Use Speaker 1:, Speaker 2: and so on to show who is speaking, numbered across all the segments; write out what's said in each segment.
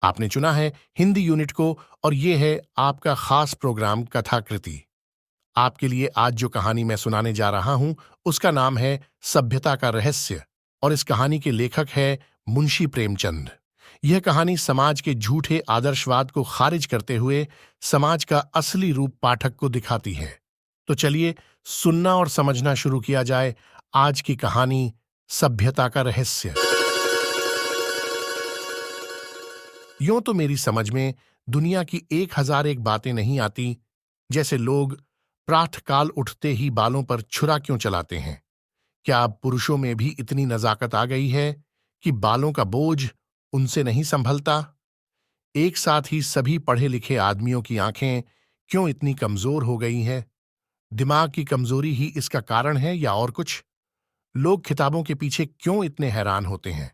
Speaker 1: आपने चुना है हिंदी यूनिट को और ये है आपका खास प्रोग्राम कथाकृति। आपके लिए आज जो कहानी मैं सुनाने जा रहा हूं उसका नाम है सभ्यता का रहस्य और इस कहानी के लेखक है मुंशी प्रेमचंद। यह कहानी समाज के झूठे आदर्शवाद को खारिज करते हुए समाज का असली रूप पाठक को दिखाती है। तो चलिए सुनना और समझना शुरू किया जाए आज की कहानी सभ्यता का रहस्य। यूं तो मेरी समझ में दुनिया की 1001 बातें नहीं आती, जैसे लोग प्रातःकाल उठते ही बालों पर छुरा क्यों चलाते हैं। क्या अब पुरुषों में भी इतनी नजाकत आ गई है कि बालों का बोझ उनसे नहीं संभलता। एक साथ ही सभी पढ़े लिखे आदमियों की आंखें क्यों इतनी कमजोर हो गई हैं। दिमाग की कमजोरी ही इसका कारण है या और कुछ। लोग किताबों के पीछे क्यों इतने हैरान होते हैं,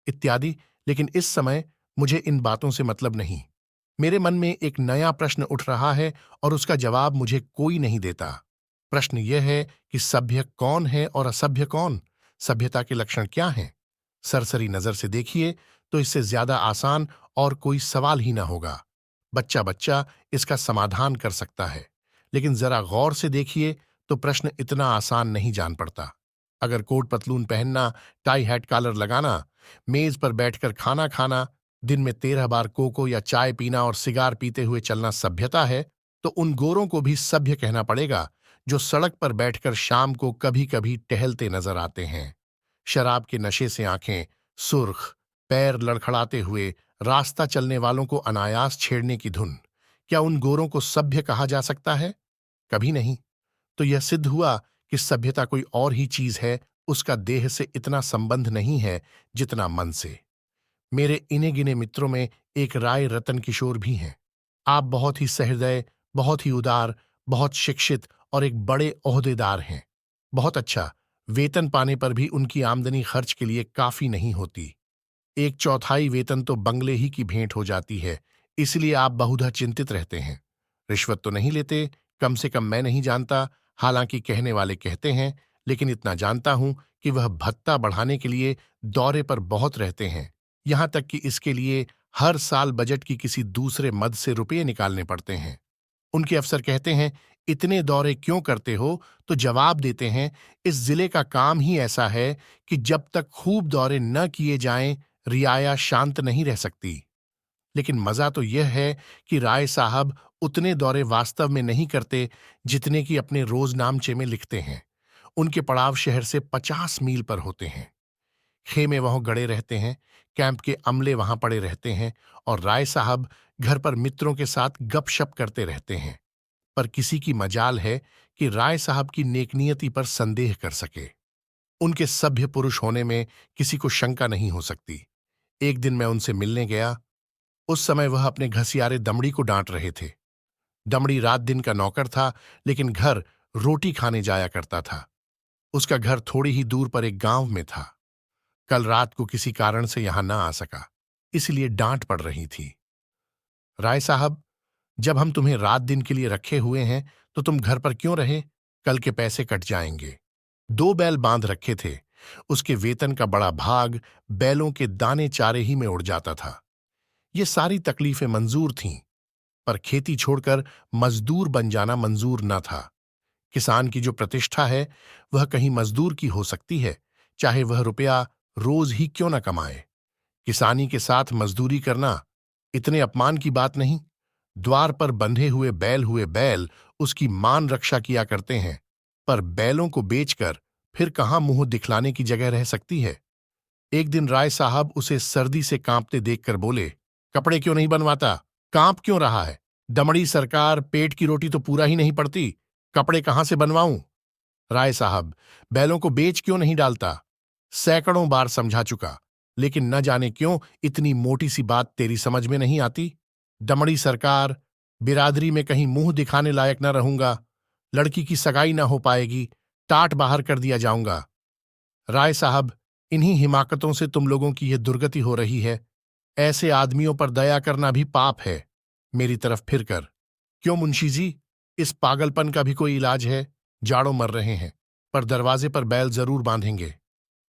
Speaker 1: इत्यादि। लेकिन इस समय मुझे इन बातों से मतलब नहीं। मेरे मन में एक नया प्रश्न उठ रहा है और उसका जवाब मुझे कोई नहीं देता। प्रश्न यह है कि सभ्य कौन है और असभ्य कौन। सभ्यता के लक्षण क्या हैं। सरसरी नजर से देखिए तो इससे ज्यादा आसान और कोई सवाल ही ना होगा। बच्चा बच्चा इसका समाधान कर सकता है। लेकिन जरा गौर से देखिए तो प्रश्न इतना आसान नहीं जान पड़ता। अगर कोट पतलून पहनना, टाई हैट कॉलर लगाना, मेज पर बैठकर खाना खाना, दिन में 13 बार कोको या चाय पीना और सिगार पीते हुए चलना सभ्यता है, तो उन गोरों को भी सभ्य कहना पड़ेगा जो सड़क पर बैठकर शाम को कभी कभी टहलते नजर आते हैं। शराब के नशे से आंखें सुर्ख, पैर लड़खड़ाते हुए रास्ता चलने वालों को अनायास छेड़ने की धुन। क्या उन गोरों को सभ्य कहा जा सकता है? कभी नहीं। तो यह सिद्ध हुआ कि सभ्यता कोई और ही चीज है। उसका देह से इतना संबंध नहीं है जितना मन से। मेरे इने गिने मित्रों में एक राय रतन किशोर भी हैं। आप बहुत ही सहृदय, बहुत ही उदार, बहुत शिक्षित और एक बड़े ओहदेदार हैं। बहुत अच्छा। वेतन पाने पर भी उनकी आमदनी खर्च के लिए काफी नहीं होती। एक चौथाई वेतन तो बंगले ही की भेंट हो जाती है। इसलिए आप बहुधा चिंतित रहते हैं। रिश्वत तो नहीं लेते, कम से कम मैं नहीं जानता। हालांकि कहने वाले कहते हैं, लेकिन इतना जानता हूं कि वह भत्ता बढ़ाने के लिए दौरे पर बहुत रहते हैं। यहां तक कि इसके लिए हर साल बजट की किसी दूसरे मद से रुपये निकालने पड़ते हैं। उनके अफसर कहते हैं, इतने दौरे क्यों करते हो? तो जवाब देते हैं, इस जिले का काम ही ऐसा है कि जब तक खूब दौरे न किए जाएं, रियाया शांत नहीं रह सकती। लेकिन मजा तो यह है कि राय साहब उतने दौरे वास्तव में नहीं करते जितने कि अपने रोजनामचे में लिखते हैं। उनके पड़ाव शहर से 50 मील पर होते हैं। खेमे वहां गड़े रहते हैं, कैंप के अमले वहां पड़े रहते हैं और राय साहब घर पर मित्रों के साथ गपशप करते रहते हैं। पर किसी की मजाल है कि राय साहब की नेकनियति पर संदेह कर सके। उनके सभ्य पुरुष होने में किसी को शंका नहीं हो सकती। एक दिन मैं उनसे मिलने गया। उस समय वह अपने घसियारे दमड़ी को डांट रहे थे। दमड़ी रात दिन का नौकर था, लेकिन घर रोटी खाने जाया करता था। उसका घर थोड़ी ही दूर पर एक गांव में था। कल रात को किसी कारण से यहां ना आ सका, इसलिए डांट पड़ रही थी। राय साहब, जब हम तुम्हें रात दिन के लिए रखे हुए हैं तो तुम घर पर क्यों रहे? कल के पैसे कट जाएंगे। 2 बैल बांध रखे थे। उसके वेतन का बड़ा भाग बैलों के दाने चारे ही में उड़ जाता था। ये सारी तकलीफें मंजूर थीं, पर खेती छोड़कर मजदूर बन जाना मंजूर न था। किसान की जो प्रतिष्ठा है वह कहीं मजदूर की हो सकती है, चाहे वह रुपया रोज ही क्यों न कमाए। किसानी के साथ मजदूरी करना इतने अपमान की बात नहीं। द्वार पर बंधे हुए बैल उसकी मान रक्षा किया करते हैं, पर बैलों को बेचकर फिर कहां मुंह दिखलाने की जगह रह सकती है। एक दिन राय साहब उसे सर्दी से कांपते देखकर बोले, कपड़े क्यों नहीं बनवाता? कांप क्यों रहा है? दमड़ी सरकार, पेट की रोटी तो पूरा ही नहीं पड़ती, कपड़े कहां से बनवाऊं? राय साहब, बैलों को बेच क्यों नहीं डालता? सैकड़ों बार समझा चुका, लेकिन न जाने क्यों इतनी मोटी सी बात तेरी समझ में नहीं आती। दमड़ी सरकार, बिरादरी में कहीं मुंह दिखाने लायक न रहूंगा। लड़की की सगाई न हो पाएगी, टाट बाहर कर दिया जाऊंगा। राय साहब, इन्हीं हिमाकतों से तुम लोगों की यह दुर्गति हो रही है। ऐसे आदमियों पर दया करना भी पाप है। मेरी तरफ फिर कर। क्यों मुंशी जी, इस पागलपन का भी कोई इलाज है? जाड़ों मर रहे हैं, पर दरवाजे पर बैल जरूर बांधेंगे।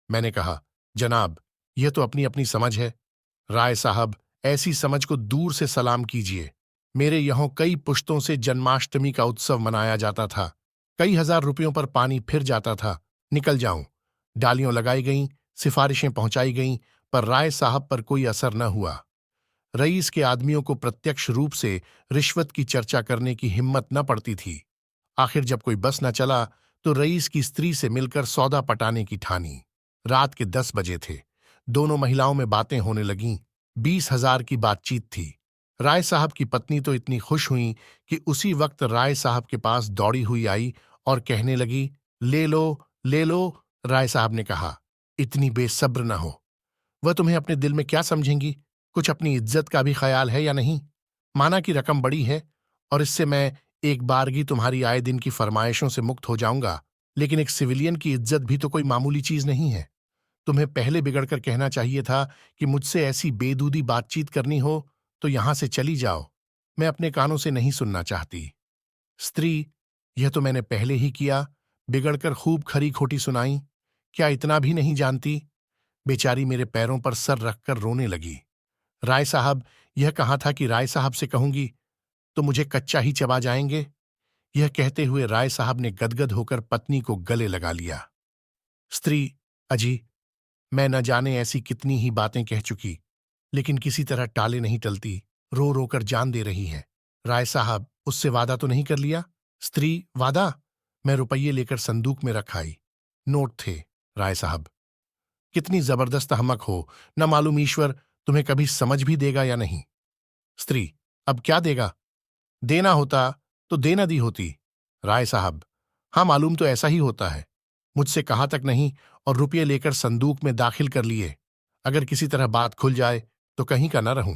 Speaker 1: मैंने कहा, जनाब, यह तो अपनी अपनी समझ है। राय साहब ऐसी समझ को दूर से सलाम कीजिए। मेरे यहाँ कई पुश्तों से जन्माष्टमी का उत्सव मनाया जाता था। कई हजार रुपयों पर पानी फिर जाता था। निकल जाऊं। डालियों लगाई गईं, सिफारिशें पहुंचाई गईं, पर राय साहब पर कोई असर न हुआ। रईस के आदमियों को प्रत्यक्ष रूप से रिश्वत की चर्चा करने की हिम्मत न पड़ती थी। आखिर जब कोई बस न चला तो रईस की स्त्री से मिलकर सौदा पटाने की ठानी। रात के 10 बजे थे। दोनों महिलाओं में बातें होने लगीं। 20,000 की बातचीत थी। राय साहब की पत्नी तो इतनी खुश हुई कि उसी वक्त राय साहब के पास दौड़ी हुई आई और कहने लगी, ले लो, ले लो। राय साहब ने कहा, इतनी बेसब्र न हो। वह तुम्हें अपने दिल में क्या समझेंगी? कुछ अपनी इज्जत का भी ख्याल है या नहीं? माना कि रकम बड़ी है और इससे मैं एक बारगी तुम्हारी आए दिन की फरमाइशों से मुक्त हो जाऊंगा, लेकिन एक सिविलियन की इज्जत भी तो कोई मामूली चीज नहीं है। तुम्हें पहले बिगड़कर कहना चाहिए था कि मुझसे ऐसी बेदूदी बातचीत करनी हो तो यहां से चली जाओ। मैं अपने कानों से नहीं सुनना चाहती। स्त्री, यह तो मैंने पहले ही किया। बिगड़कर खूब खरी खोटी सुनाई। क्या इतना भी नहीं जानती? बेचारी मेरे पैरों पर सर रखकर रोने लगी। राय साहब, यह कहा था कि राय साहब से कहूंगी तो मुझे कच्चा ही चबा जाएंगे। यह कहते हुए राय साहब ने गदगद होकर पत्नी को गले लगा लिया। स्त्री, अजी, मैं न जाने ऐसी कितनी ही बातें कह चुकी, लेकिन किसी तरह टाले नहीं टलती। रो रो कर जान दे रही है। राय साहब, उससे वादा तो नहीं कर लिया? स्त्री, वादा? मैं रुपये लेकर संदूक में रख आई। नोट थे। राय साहब, कितनी जबरदस्त अहमक हो। न मालूम ईश्वर तुम्हें कभी समझ भी देगा या नहीं। स्त्री, अब क्या देगा? देना होता तो देना दी होती। राय साहब, हाँ, मालूम तो ऐसा ही होता है। मुझसे कहा तक नहीं और रुपये लेकर संदूक में दाखिल कर लिए। अगर किसी तरह बात खुल जाए तो कहीं का न रहूं।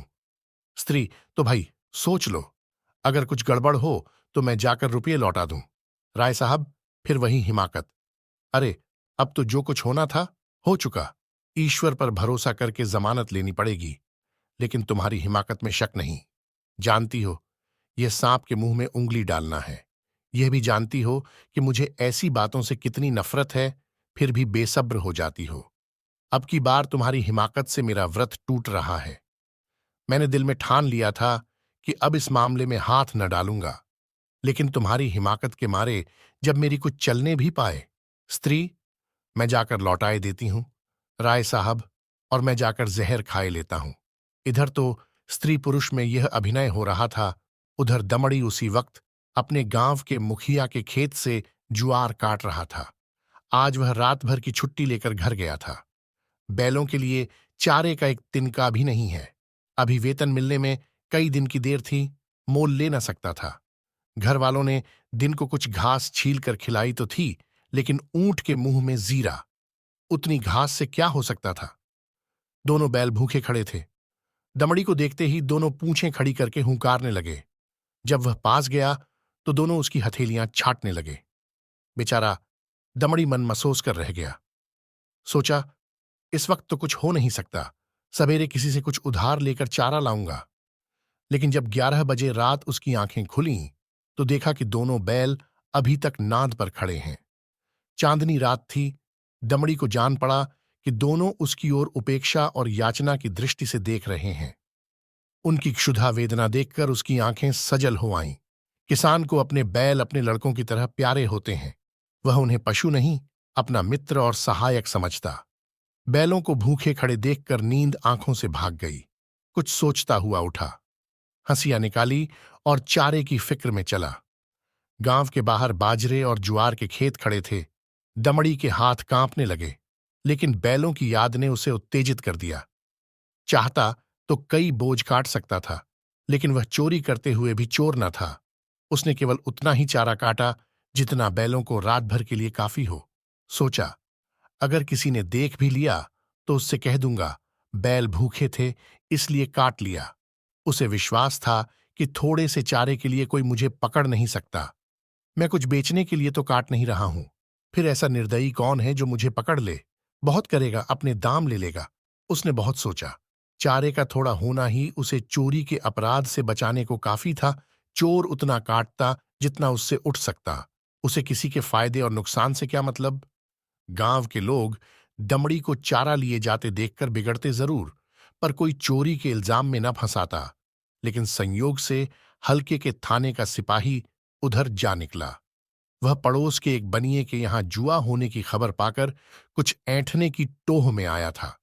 Speaker 1: स्त्री, तो भाई सोच लो। अगर कुछ गड़बड़ हो तो मैं जाकर रुपये लौटा दूं। राय साहब, फिर वही हिमाकत। अरे, अब तो जो कुछ होना था हो चुका। ईश्वर पर भरोसा करके जमानत लेनी पड़ेगी। लेकिन तुम्हारी हिमाकत में शक नहीं। जानती हो, यह सांप के मुंह में उंगली डालना है। यह भी जानती हो कि मुझे ऐसी बातों से कितनी नफरत है, फिर भी बेसब्र हो जाती हो। अब की बार तुम्हारी हिमाकत से मेरा व्रत टूट रहा है। मैंने दिल में ठान लिया था कि अब इस मामले में हाथ न डालूंगा, लेकिन तुम्हारी हिमाकत के मारे जब मेरी कुछ चलने भी पाए। स्त्री, मैं जाकर लौटाए देती हूं। राय साहब, और मैं जाकर जहर खाए लेता हूं। इधर तो स्त्री पुरुष में यह अभिनय हो रहा था, उधर दमड़ी उसी वक्त अपने गांव के मुखिया के खेत से जुआर काट रहा था। आज वह रात भर की छुट्टी लेकर घर गया था। बैलों के लिए चारे का एक तिनका भी नहीं है। अभी वेतन मिलने में कई दिन की देर थी, मोल ले न सकता था। घर वालों ने दिन को कुछ घास छील कर खिलाई तो थी, लेकिन ऊंट के मुंह में जीरा। उतनी घास से क्या हो सकता था? दोनों बैल भूखे खड़े थे। दमड़ी को देखते ही दोनों पूंछें खड़ी करके हुंकारने लगे। जब वह पास गया तो दोनों उसकी हथेलियां छाटने लगे। बेचारा दमड़ी मन मसोस कर रह गया। सोचा, इस वक्त तो कुछ हो नहीं सकता। सवेरे किसी से कुछ उधार लेकर चारा लाऊंगा। लेकिन जब 11 बजे रात उसकी आंखें खुलीं तो देखा कि दोनों बैल अभी तक नाद पर खड़े हैं। चांदनी रात थी। दमड़ी को जान पड़ा कि दोनों उसकी ओर उपेक्षा और याचना की दृष्टि से देख रहे हैं। उनकी क्षुधा वेदना देखकर उसकी आंखें सजल हो आईं। किसान को अपने बैल अपने लड़कों की तरह प्यारे होते हैं। वह उन्हें पशु नहीं, अपना मित्र और सहायक समझता। बैलों को भूखे खड़े देखकर नींद आंखों से भाग गई। कुछ सोचता हुआ उठा, हंसियां निकाली और चारे की फिक्र में चला। गांव के बाहर बाजरे और ज्वार के खेत खड़े थे। दमड़ी के हाथ कांपने लगे, लेकिन बैलों की याद ने उसे उत्तेजित कर दिया। चाहता तो कई बोझ काट सकता था, लेकिन वह चोरी करते हुए भी चोर न था। उसने केवल उतना ही चारा काटा जितना बैलों को रात भर के लिए काफी हो। सोचा, अगर किसी ने देख भी लिया तो उससे कह दूंगा बैल भूखे थे इसलिए काट लिया। उसे विश्वास था कि थोड़े से चारे के लिए कोई मुझे पकड़ नहीं सकता। मैं कुछ बेचने के लिए तो काट नहीं रहा हूं। फिर ऐसा निर्दयी कौन है जो मुझे पकड़ ले? बहुत करेगा, अपने दाम ले लेगा। उसने बहुत सोचा। चारे का थोड़ा होना ही उसे चोरी के अपराध से बचाने को काफी था। चोर उतना काटता जितना उससे उठ सकता। उसे किसी के फायदे और नुकसान से क्या मतलब? गांव के लोग दमड़ी को चारा लिए जाते देखकर बिगड़ते जरूर, पर कोई चोरी के इल्जाम में न फंसाता। लेकिन संयोग से हल्के के थाने का सिपाही उधर जा निकला। वह पड़ोस के एक बनिए के यहां जुआ होने की खबर पाकर कुछ ऐंठने की टोह में आया था।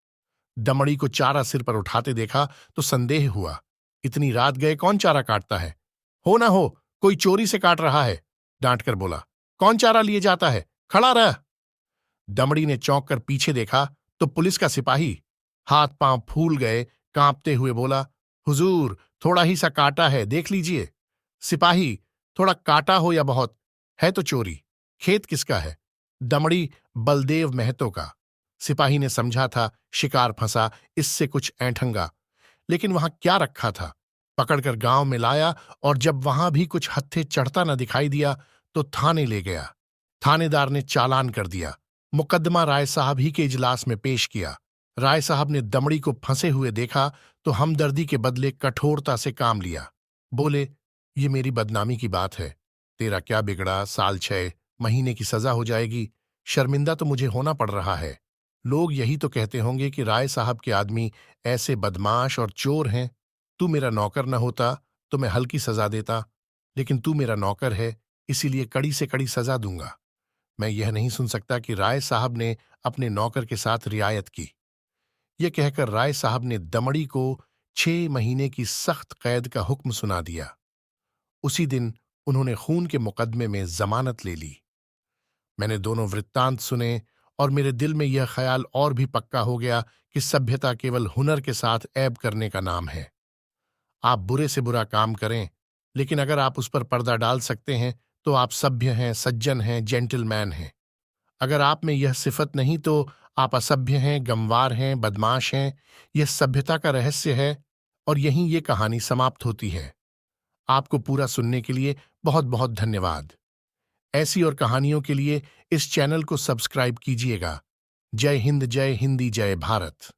Speaker 1: दमड़ी को चारा सिर पर उठाते देखा तो संदेह हुआ। इतनी रात गए कौन चारा काटता है? हो ना हो कोई चोरी से काट रहा है, डांट कर बोला। कौन चारा लिए जाता है? खड़ा रह। दमड़ी ने चौंक कर पीछे देखा तो पुलिस का सिपाही हाथ पांव फूल गए, कांपते हुए बोला, हुजूर थोड़ा ही सा काटा है, देख लीजिए। सिपाही, थोड़ा काटा हो या बहुत, है तो चोरी। खेत किसका है? दमड़ी, बलदेव महतो का। सिपाही ने समझा था शिकार फंसा, इससे कुछ ऐंठंगा। लेकिन वहां क्या रखा था? पकड़कर गांव में लाया और जब वहां भी कुछ हत्थे चढ़ता न दिखाई दिया तो थाने ले गया। थानेदार ने चालान कर दिया। मुकदमा राय साहब ही के इजलास में पेश किया। राय साहब ने दमड़ी को फंसे हुए देखा तो हमदर्दी के बदले कठोरता से काम लिया। बोले, ये मेरी बदनामी की बात है। तेरा क्या बिगड़ा? साल 6 महीने की सजा हो जाएगी। शर्मिंदा तो मुझे होना पड़ रहा है। लोग यही तो कहते होंगे कि राय साहब के आदमी ऐसे बदमाश और चोर हैं। तू मेरा नौकर न होता तो मैं हल्की सजा देता, लेकिन तू मेरा नौकर है, इसीलिए कड़ी से कड़ी सजा दूंगा। मैं यह नहीं सुन सकता कि राय साहब ने अपने नौकर के साथ रियायत की। यह कहकर राय साहब ने दमड़ी को 6 महीने की सख्त कैद का हुक्म सुना दिया। उसी दिन उन्होंने खून के मुकदमे में जमानत ले ली। मैंने दोनों वृत्तांत सुने और मेरे दिल में यह ख्याल और भी पक्का हो गया कि सभ्यता केवल हुनर के साथ ऐब करने का नाम है। आप बुरे से बुरा काम करें, लेकिन अगर आप उस पर पर्दा डाल सकते हैं तो आप सभ्य हैं, सज्जन हैं, जेंटलमैन हैं। अगर आप में यह सिफत नहीं तो आप असभ्य हैं, गंवार हैं, बदमाश हैं। यह सभ्यता का रहस्य है और यहीं ये कहानी समाप्त होती है। आपको पूरा सुनने के लिए बहुत बहुत धन्यवाद। ऐसी और कहानियों के लिए इस चैनल को सब्सक्राइब कीजिएगा। जय हिंद, जय हिंदी, जय भारत।